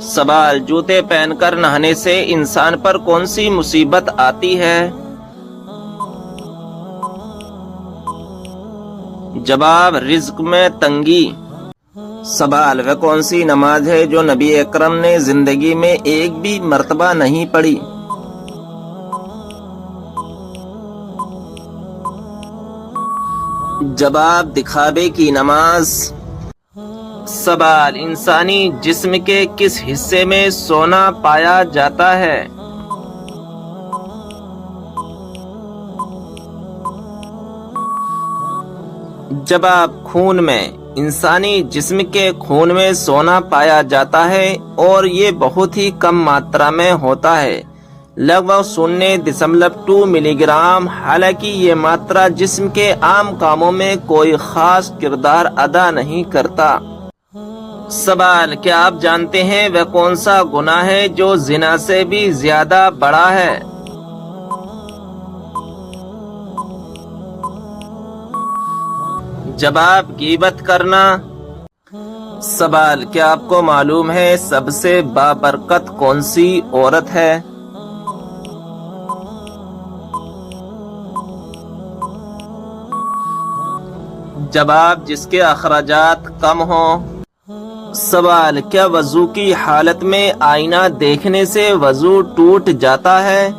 سوال، جوتے پہن کر نہانے سے انسان پر کون سی مصیبت آتی ہے؟ جواب، رزق میں تنگی۔ سوال، وہ کون سی نماز ہے جو نبی اکرم نے زندگی میں ایک بھی مرتبہ نہیں پڑھی؟ جواب، دکھاوے کی نماز۔ سوال، انسانی جسم کے کس حصے میں سونا پایا جاتا ہے؟ جواب، خون میں۔ انسانی جسم کے خون میں سونا پایا جاتا ہے اور یہ بہت ہی کم ماترا میں ہوتا ہے، لگ بھگ 0.2 ملی گرام۔ حالانکہ یہ ماترا جسم کے عام کاموں میں کوئی خاص کردار ادا نہیں کرتا۔ سوال، کیا آپ جانتے ہیں وہ کون سا گناہ ہے جو زنا سے بھی زیادہ بڑا ہے؟ جواب، غیبت کرنا۔ سوال، کیا آپ کو معلوم ہے سب سے بابرکت کون سی عورت ہے؟ جواب، جس کے اخراجات کم ہوں۔ سوال، کیا وضو کی حالت میں آئینہ دیکھنے سے وضو ٹوٹ جاتا ہے؟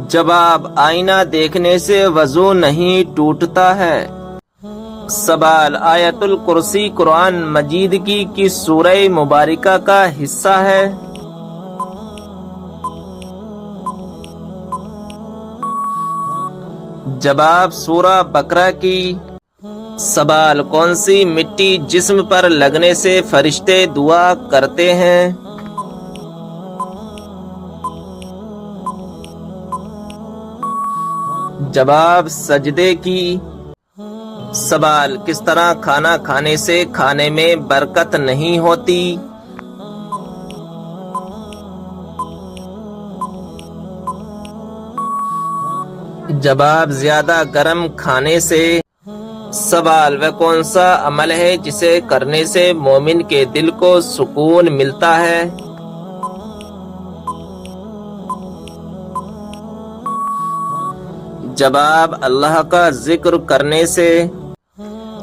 جواب، آئینہ دیکھنے سے وضو نہیں ٹوٹتا ہے۔ سوال، آیت الکرسی قرآن مجید کی کس سورہ مبارکہ کا حصہ ہے؟ جواب، سورہ بقرہ کی۔ سوال، کون سی مٹی جسم پر لگنے سے فرشتے دعا کرتے ہیں؟ جواب، سجدے کی۔ سوال، کس طرح کھانا کھانے سے کھانے میں برکت نہیں ہوتی؟ جواب، زیادہ گرم کھانے سے۔ سوال، وہ کون سا عمل ہے جسے کرنے سے مومن کے دل کو سکون ملتا ہے؟ جواب، اللہ کا ذکر کرنے سے۔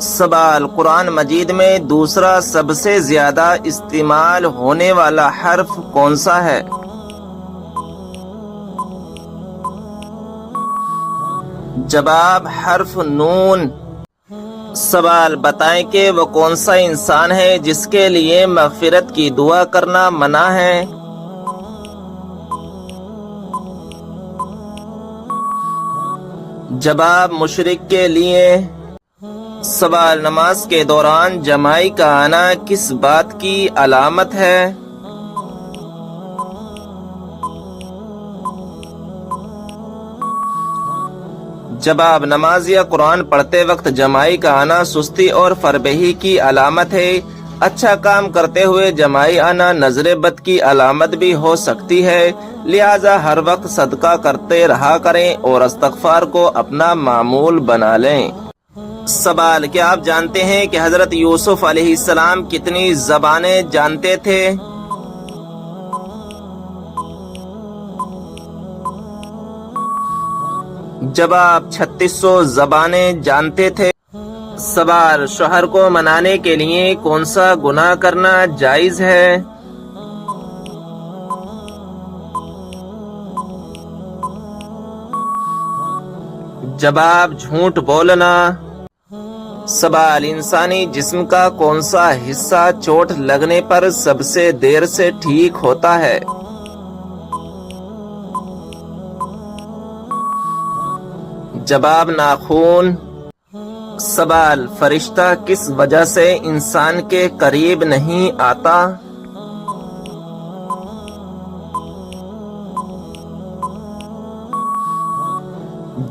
سوال، قرآن مجید میں دوسرا سب سے زیادہ استعمال ہونے والا حرف کون سا ہے؟ جواب، حرف نون۔ سوال، بتائیں کہ وہ کون سا انسان ہے جس کے لیے مغفرت کی دعا کرنا منع ہے؟ جواب، مشرک کے لیے۔ سوال، نماز کے دوران جمائی کا آنا کس بات کی علامت ہے؟ جواب، نماز یا قرآن پڑھتے وقت جمائی کا آنا سستی اور فربہی کی علامت ہے۔ اچھا کام کرتے ہوئے جمائی آنا نظر بد کی علامت بھی ہو سکتی ہے، لہذا ہر وقت صدقہ کرتے رہا کریں اور استغفار کو اپنا معمول بنا لیں۔ سوال، کیا آپ جانتے ہیں کہ حضرت یوسف علیہ السلام کتنی زبانیں جانتے تھے؟ جواب، 3600 زبانیں جانتے تھے۔ سوال، شوہر کو منانے کے لیے کون سا گناہ کرنا جائز ہے؟ جواب، جھوٹ بولنا۔ سوال، انسانی جسم کا کون سا حصہ چوٹ لگنے پر سب سے دیر سے ٹھیک ہوتا ہے؟ جواب، ناخون۔ سوال، فرشتہ کس وجہ سے انسان کے قریب نہیں آتا؟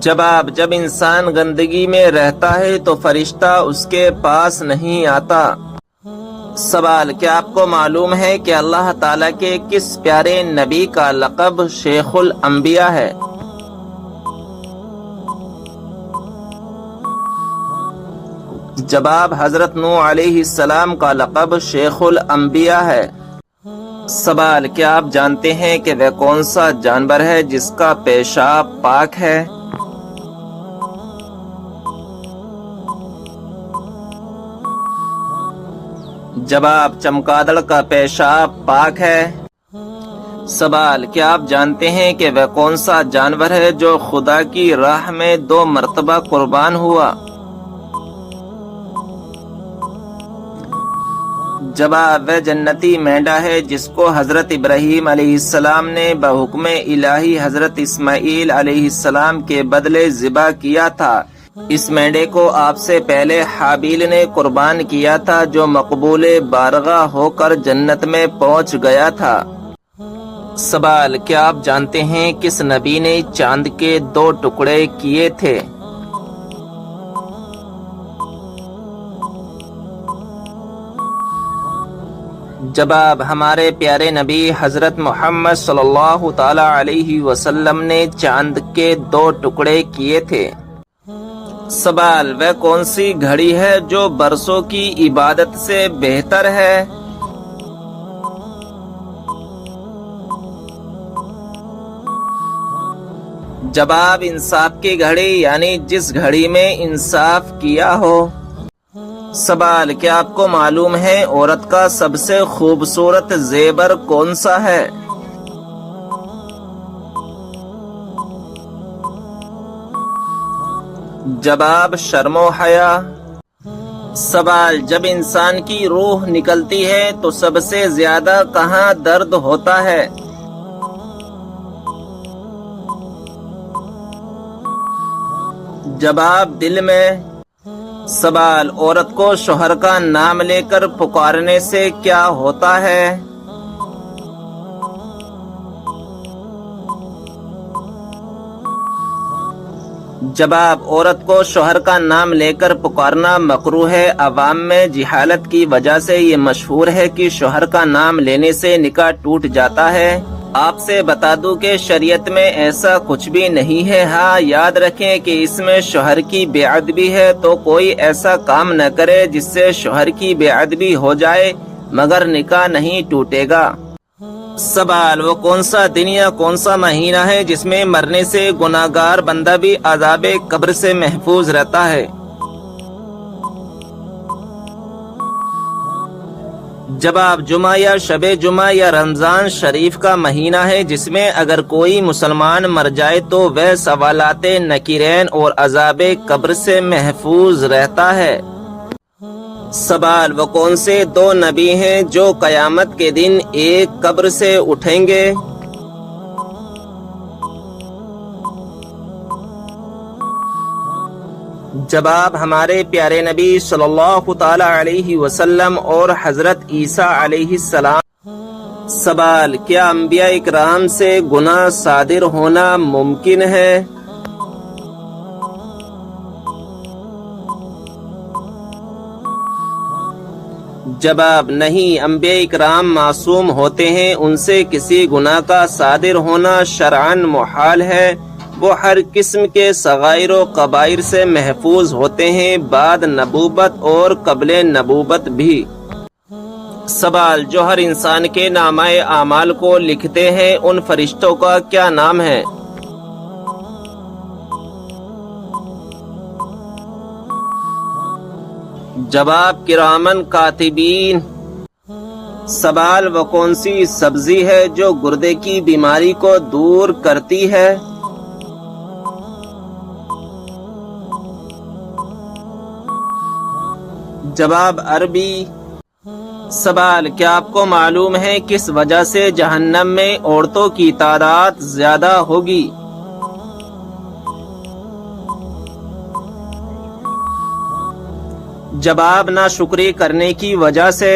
جواب، جب انسان گندگی میں رہتا ہے تو فرشتہ اس کے پاس نہیں آتا۔ سوال، کیا آپ کو معلوم ہے کہ اللہ تعالیٰ کے کس پیارے نبی کا لقب شیخ الانبیاء ہے؟ جواب حضرت نوح علیہ السلام کا لقب شیخ الانبیاء ہے۔ سوال، کیا آپ جانتے ہیں کہ وہ کون سا جانور ہے جس کا پیشاب پاک ہے؟ جواب، چمگادڑ کا پیشاب پاک ہے۔ سوال، کیا آپ جانتے ہیں کہ وہ کون سا جانور ہے جو خدا کی راہ میں 2 مرتبہ قربان ہوا؟ جواب، وہ جنتی مینڈا ہے جس کو حضرت ابراہیم علیہ السلام نے بحکم الہی حضرت اسماعیل علیہ السلام کے بدلے ذبح کیا تھا۔ اس مینڈے کو آپ سے پہلے حابیل نے قربان کیا تھا جو مقبول بارگاہ ہو کر جنت میں پہنچ گیا تھا۔ سوال، کیا آپ جانتے ہیں کس نبی نے چاند کے 2 ٹکڑے کیے تھے؟ جواب، ہمارے پیارے نبی حضرت محمد صلی اللہ تعالی علیہ وسلم نے چاند کے 2 ٹکڑے کیے تھے۔ سوال، وہ کون سی گھڑی ہے جو برسوں کی عبادت سے بہتر ہے؟ جواب، انصاف کی گھڑی، یعنی جس گھڑی میں انصاف کیا ہو۔ سوال، کیا آپ کو معلوم ہے عورت کا سب سے خوبصورت زیور کون سا ہے؟ جواب، شرم و حیا۔ سوال، جب انسان کی روح نکلتی ہے تو سب سے زیادہ کہاں درد ہوتا ہے؟ جواب، دل میں۔ سوال، عورت کو شوہر کا نام لے کر پکارنے سے کیا ہوتا ہے؟ جواب، عورت کو شوہر کا نام لے کر پکارنا مکروہ ہے۔ عوام میں جہالت کی وجہ سے یہ مشہور ہے کہ شوہر کا نام لینے سے نکاح ٹوٹ جاتا ہے۔ آپ سے بتا دوں کہ شریعت میں ایسا کچھ بھی نہیں ہے۔ ہاں، یاد رکھیں کہ اس میں شوہر کی بے ادبی ہے، تو کوئی ایسا کام نہ کرے جس سے شوہر کی بے ادبی ہو جائے، مگر نکاح نہیں ٹوٹے گا۔ سوال، وہ کون سا دن یا کون سا مہینہ ہے جس میں مرنے سے گناہگار بندہ بھی عذاب قبر سے محفوظ رہتا ہے؟ جواب، جمعہ یا شب جمعہ یا رمضان شریف کا مہینہ ہے جس میں اگر کوئی مسلمان مر جائے تو وہ سوالات نکیرین اور عذاب قبر سے محفوظ رہتا ہے۔ سوال، وہ کون سے 2 نبی ہیں جو قیامت کے دن ایک قبر سے اٹھیں گے؟ جواب، ہمارے پیارے نبی صلی اللہ تعالی علیہ وسلم اور حضرت عیسیٰ علیہ السلام۔ سوال، کیا انبیاء اکرام سے گناہ صادر ہونا ممکن ہے؟ جواب، نہیں، انبیاء اکرام معصوم ہوتے ہیں، ان سے کسی گناہ کا صادر ہونا شرعاً محال ہے۔ وہ ہر قسم کے صغائر و کبائر سے محفوظ ہوتے ہیں، بعد نبوت اور قبل نبوت بھی۔ سوال، جو ہر انسان کے نامہ اعمال کو لکھتے ہیں ان فرشتوں کا کیا نام ہے؟ جواب، کرامن کاتبین۔ سوال، وہ کون سی سبزی ہے جو گردے کی بیماری کو دور کرتی ہے؟ جواب، عربی۔ سوال، کیا آپ کو معلوم ہے کس وجہ سے جہنم میں عورتوں کی تعداد زیادہ ہوگی؟ جواب، ناشکری کرنے کی وجہ سے۔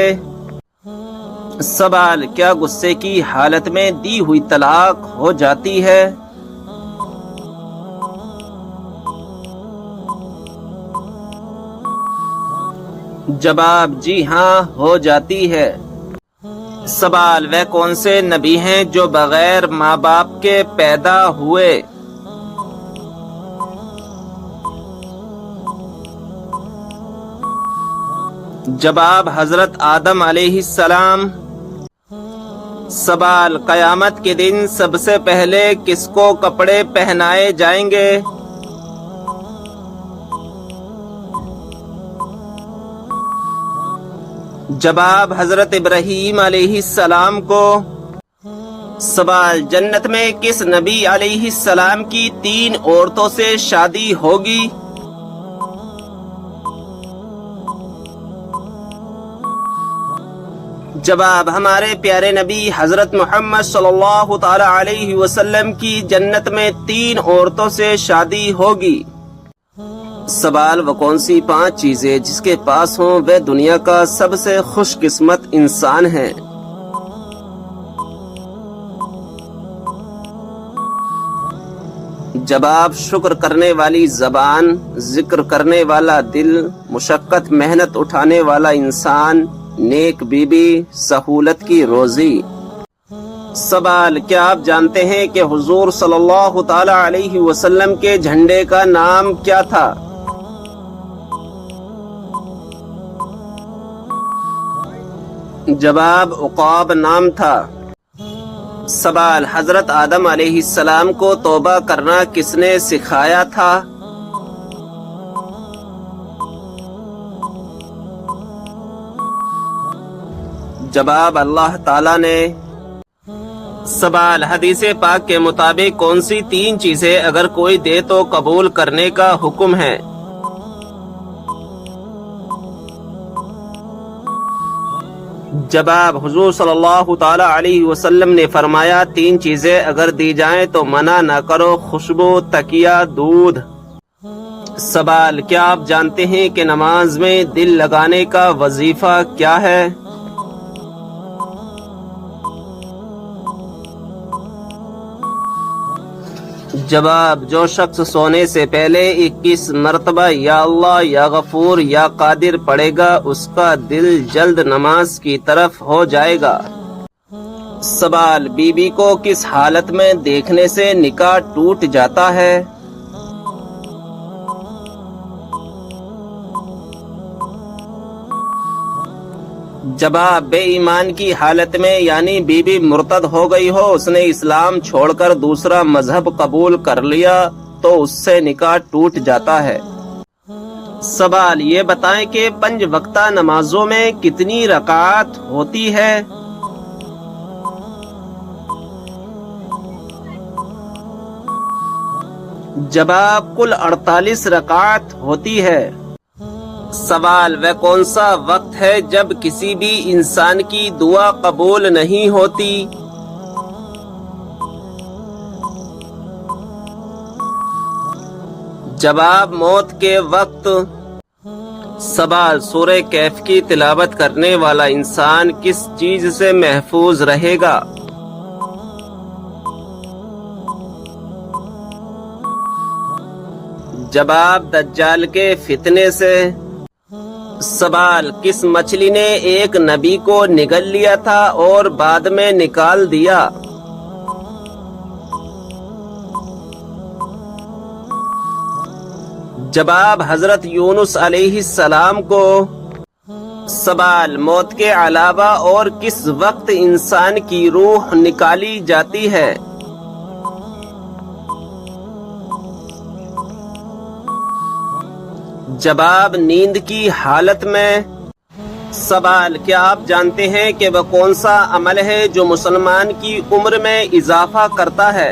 سوال، کیا غصے کی حالت میں دی ہوئی طلاق ہو جاتی ہے؟ جواب، جی ہاں، ہو جاتی ہے۔ سوال، وہ کون سے نبی ہیں جو بغیر ماں باپ کے پیدا ہوئے؟ جواب حضرت آدم علیہ السلام۔ سوال، قیامت کے دن سب سے پہلے کس کو کپڑے پہنائے جائیں گے؟ جواب حضرت ابراہیم علیہ السلام کو۔ سوال، جنت میں کس نبی علیہ السلام کی 3 عورتوں سے شادی ہوگی؟ جواب، ہمارے پیارے نبی حضرت محمد صلی اللہ تعالی علیہ وسلم کی جنت میں 3 عورتوں سے شادی ہوگی۔ سوال، وہ کون سی 5 چیزیں جس کے پاس ہوں وہ دنیا کا سب سے خوش قسمت انسان ہے؟ جواب، شکر کرنے والی زبان، ذکر کرنے والا دل، مشقت محنت اٹھانے والا انسان، نیک بیوی، سہولت کی روزی۔ سوال، کیا آپ جانتے ہیں کہ حضور صلی اللہ تعالی علیہ وسلم کے جھنڈے کا نام کیا تھا؟ جواب، عقاب نام تھا۔ سوال، حضرت آدم علیہ السلام کو توبہ کرنا کس نے سکھایا تھا؟ جواب، اللہ تعالیٰ نے۔ سوال، حدیث پاک کے مطابق کون سی 3 چیزیں اگر کوئی دے تو قبول کرنے کا حکم ہے؟ جواب، حضور صلی اللہ تعالی علیہ وسلم نے فرمایا 3 چیزیں اگر دی جائیں تو منع نہ کرو، خوشبو، تکیہ، دودھ۔ سوال، کیا آپ جانتے ہیں کہ نماز میں دل لگانے کا وظیفہ کیا ہے؟ جواب، جو شخص سونے سے پہلے 21 مرتبہ یا اللہ یا غفور یا قادر پڑھے گا اس کا دل جلد نماز کی طرف ہو جائے گا۔ سوال، بیوی کو کس حالت میں دیکھنے سے نکاح ٹوٹ جاتا ہے؟ جواب، بے ایمان کی حالت میں، یعنی بیوی مرتد ہو گئی ہو، اس نے اسلام چھوڑ کر دوسرا مذہب قبول کر لیا تو اس سے نکاح ٹوٹ جاتا ہے۔ سوال، یہ بتائیں کہ 5 وقتہ نمازوں میں کتنی رکعات ہوتی ہے؟ جواب، کل 48 رکعات ہوتی ہے۔ سوال، وہ کون سا وقت ہے جب کسی بھی انسان کی دعا قبول نہیں ہوتی؟ جواب، موت کے وقت۔ سوال، سورہ کہف کی تلاوت کرنے والا انسان کس چیز سے محفوظ رہے گا؟ جواب، دجال کے فتنے سے۔ سوال، کس مچھلی نے ایک نبی کو نگل لیا تھا اور بعد میں نکال دیا؟ جواب، حضرت یونس علیہ السلام کو۔ سوال، موت کے علاوہ اور کس وقت انسان کی روح نکالی جاتی ہے؟ جواب، نیند کی حالت میں۔ سوال، کیا آپ جانتے ہیں کہ وہ کون سا عمل ہے جو مسلمان کی عمر میں اضافہ کرتا ہے؟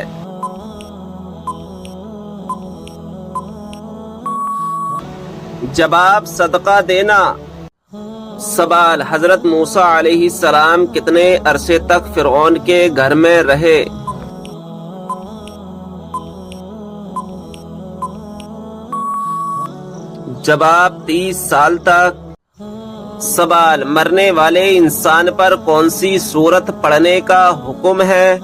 جواب، صدقہ دینا۔ سوال، حضرت موسیٰ علیہ السلام کتنے عرصے تک فرعون کے گھر میں رہے؟ جواب، 30 سال تک۔ سوال، مرنے والے انسان پر کون سی سورت پڑھنے کا حکم ہے؟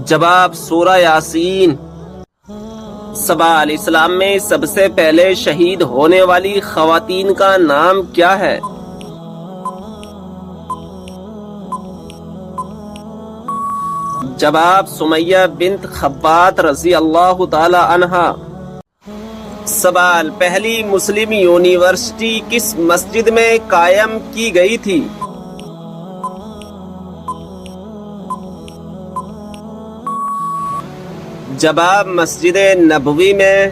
جواب، سورہ یاسین۔ سوال، اسلام میں سب سے پہلے شہید ہونے والی خواتین کا نام کیا ہے؟ جواب سمیہ بنت خبات رضی اللہ تعالی عنہا۔ سوال پہلی مسلم یونیورسٹی کس مسجد میں قائم کی گئی تھی؟ جواب مسجد نبوی میں۔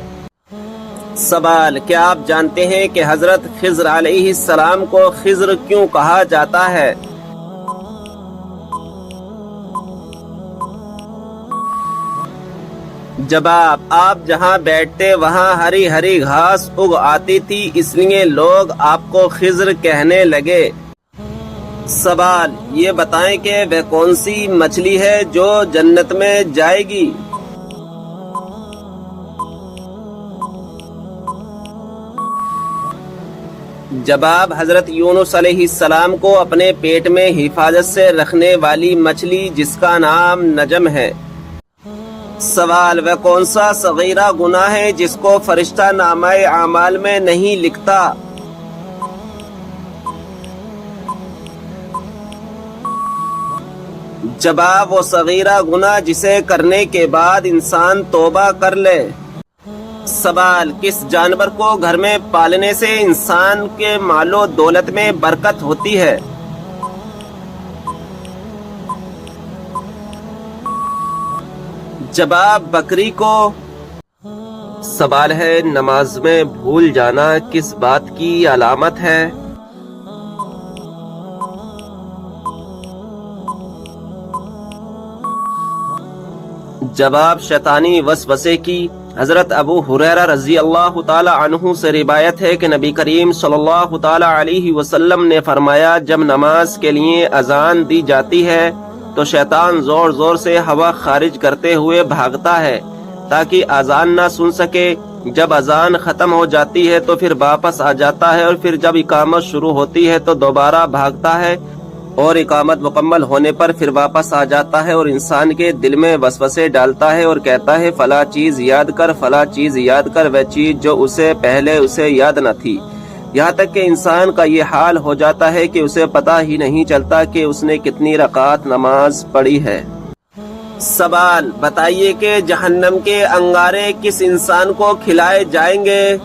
سوال کیا آپ جانتے ہیں کہ حضرت خضر علیہ السلام کو خضر کیوں کہا جاتا ہے؟ جواب آپ جہاں بیٹھتے وہاں ہری ہری گھاس اگ آتی تھی، اس لیے لوگ آپ کو خضر کہنے لگے۔ سوال یہ بتائیں کہ وہ کون سی مچھلی ہے جو جنت میں جائے گی؟ جواب حضرت یونس علیہ السلام کو اپنے پیٹ میں حفاظت سے رکھنے والی مچھلی جس کا نام نجم ہے۔ سوال وہ کون سا صغیرہ گناہ ہے جس کو فرشتہ نامہ اعمال میں نہیں لکھتا؟ جواب وہ صغیرہ گناہ جسے کرنے کے بعد انسان توبہ کر لے۔ سوال کس جانور کو گھر میں پالنے سے انسان کے مال و دولت میں برکت ہوتی ہے؟ جواب بکری کو۔ سوال ہے نماز میں بھول جانا کس بات کی علامت ہے؟ جواب شیطانی وسوسے کی۔ حضرت ابو ہریرہ رضی اللہ تعالی عنہ سے روایت ہے کہ نبی کریم صلی اللہ تعالی علیہ وسلم نے فرمایا جب نماز کے لیے اذان دی جاتی ہے تو شیطان زور زور سے ہوا خارج کرتے ہوئے بھاگتا ہے تاکہ اذان نہ سن سکے۔ جب اذان ختم ہو جاتی ہے تو پھر واپس آ جاتا ہے اور پھر جب اقامت شروع ہوتی ہے تو دوبارہ بھاگتا ہے اور اقامت مکمل ہونے پر پھر واپس آ جاتا ہے اور انسان کے دل میں وسوسے ڈالتا ہے اور کہتا ہے فلاں چیز یاد کر، فلاں چیز یاد کر، وہ چیز جو اسے پہلے اسے یاد نہ تھی، یہاں تک کہ انسان کا یہ حال ہو جاتا ہے کہ اسے پتہ ہی نہیں چلتا کہ اس نے کتنی رکعت نماز پڑھی ہے۔ سوال بتائیے کہ جہنم کے انگارے کس انسان کو کھلائے جائیں گے؟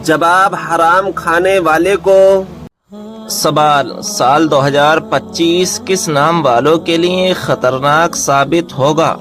جواب حرام کھانے والے کو۔ سوال سال 2025 کس نام والوں کے لیے خطرناک ثابت ہوگا؟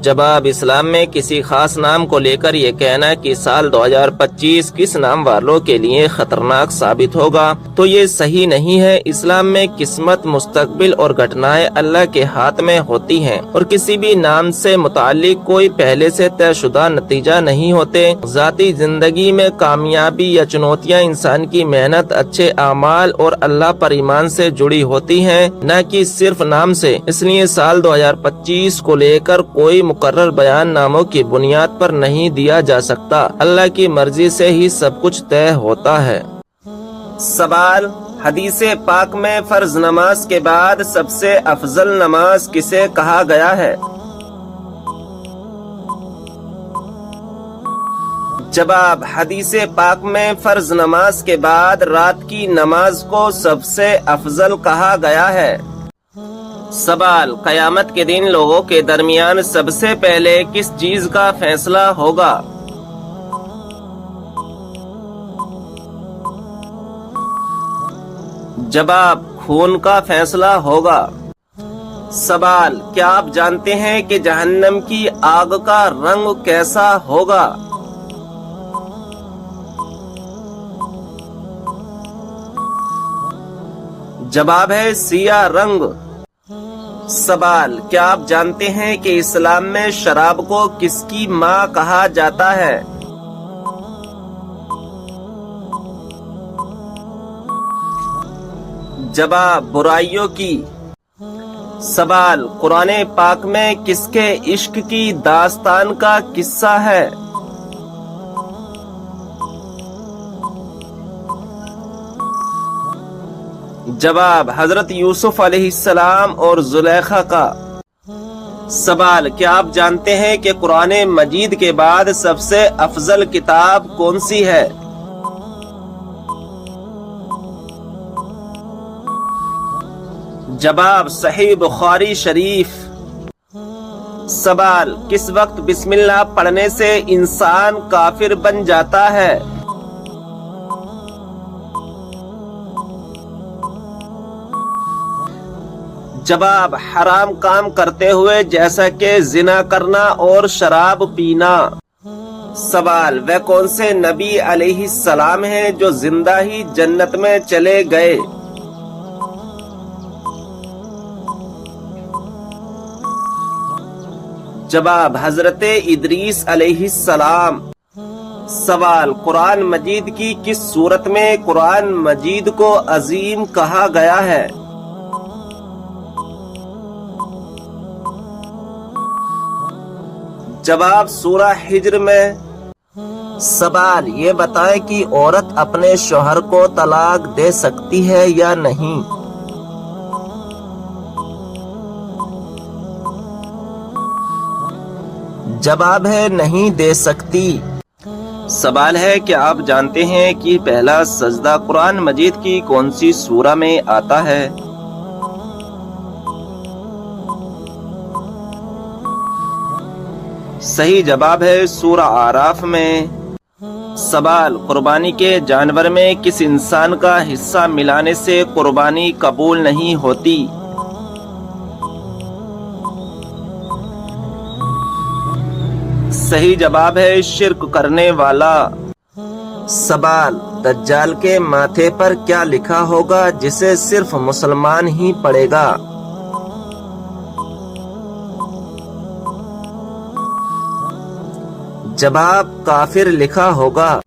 جواب اسلام میں کسی خاص نام کو لے کر یہ کہنا کہ سال 2025 کس نام والوں کے لیے خطرناک ثابت ہوگا تو یہ صحیح نہیں ہے۔ اسلام میں قسمت، مستقبل اور گھٹنائیں اللہ کے ہاتھ میں ہوتی ہیں اور کسی بھی نام سے متعلق کوئی پہلے سے طے شدہ نتیجہ نہیں ہوتے۔ ذاتی زندگی میں کامیابی یا چنوتیاں انسان کی محنت، اچھے اعمال اور اللہ پر ایمان سے جڑی ہوتی ہیں، نہ کہ صرف نام سے۔ اس لیے سال 2025 کو لے کر کوئی مقرر بیان ناموں کی بنیاد پر نہیں دیا جا سکتا، اللہ کی مرضی سے ہی سب کچھ طے ہوتا ہے۔ سوال حدیث پاک میں فرض نماز کے بعد سب سے افضل نماز کسے کہا گیا ہے؟ جواب حدیث پاک میں فرض نماز کے بعد رات کی نماز کو سب سے افضل کہا گیا ہے۔ سوال قیامت کے دن لوگوں کے درمیان سب سے پہلے کس چیز کا فیصلہ ہوگا؟ جواب خون کا فیصلہ ہوگا۔ سوال کیا آپ جانتے ہیں کہ جہنم کی آگ کا رنگ کیسا ہوگا؟ جواب ہے سیاہ رنگ۔ سوال کیا آپ جانتے ہیں کہ اسلام میں شراب کو کس کی ماں کہا جاتا ہے؟ جواب برائیوں کی۔ سوال قرآن پاک میں کس کے عشق کی داستان کا قصہ ہے؟ جواب حضرت یوسف علیہ السلام اور زلیخا کا۔ سوال، کیا آپ جانتے ہیں کہ قرآن مجید کے بعد سب سے افضل کتاب کون سی ہے؟ جواب، صحیح بخاری شریف۔ سوال، کس وقت بسم اللہ پڑھنے سے انسان کافر بن جاتا ہے؟ جواب، حرام کام کرتے ہوئے، جیسا کہ زنا کرنا اور شراب پینا۔ سوال، وہ کون سے نبی علیہ السلام ہیں جو زندہ ہی جنت میں چلے گئے؟ جواب، حضرت ادریس علیہ السلام۔ سوال، قرآن مجید کی کس صورت میں قرآن مجید کو عظیم کہا گیا ہے؟ جواب، سورہ حجر میں۔ سوال، یہ بتائیں کہ عورت اپنے شوہر کو طلاق دے سکتی ہے یا نہیں؟ جواب ہے نہیں دے سکتی۔ سوال ہے کہ آپ جانتے ہیں کہ پہلا سجدہ قرآن مجید کی کون سی سورہ میں آتا ہے؟ صحیح جواب ہے سورہ اعراف میں۔ سوال، قربانی کے جانور میں کس انسان کا حصہ ملانے سے قربانی قبول نہیں ہوتی؟ صحیح جواب ہے شرک کرنے والا۔ سوال، دجال کے ماتھے پر کیا لکھا ہوگا جسے صرف مسلمان ہی پڑھے گا؟ جواب، کافر لکھا ہوگا۔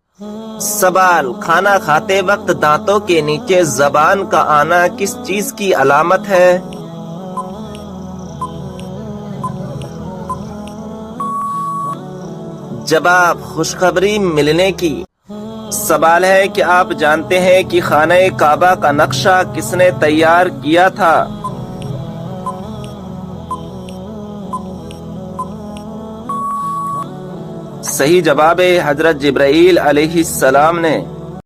سوال، کھانا کھاتے وقت دانتوں کے نیچے زبان کا آنا کس چیز کی علامت ہے؟ جواب، خوشخبری ملنے کی۔ سوال ہے کہ آپ جانتے ہیں کہ خانہ کعبہ کا نقشہ کس نے تیار کیا تھا؟ صحیح جواب ہے حضرت جبرائیل علیہ السلام نے۔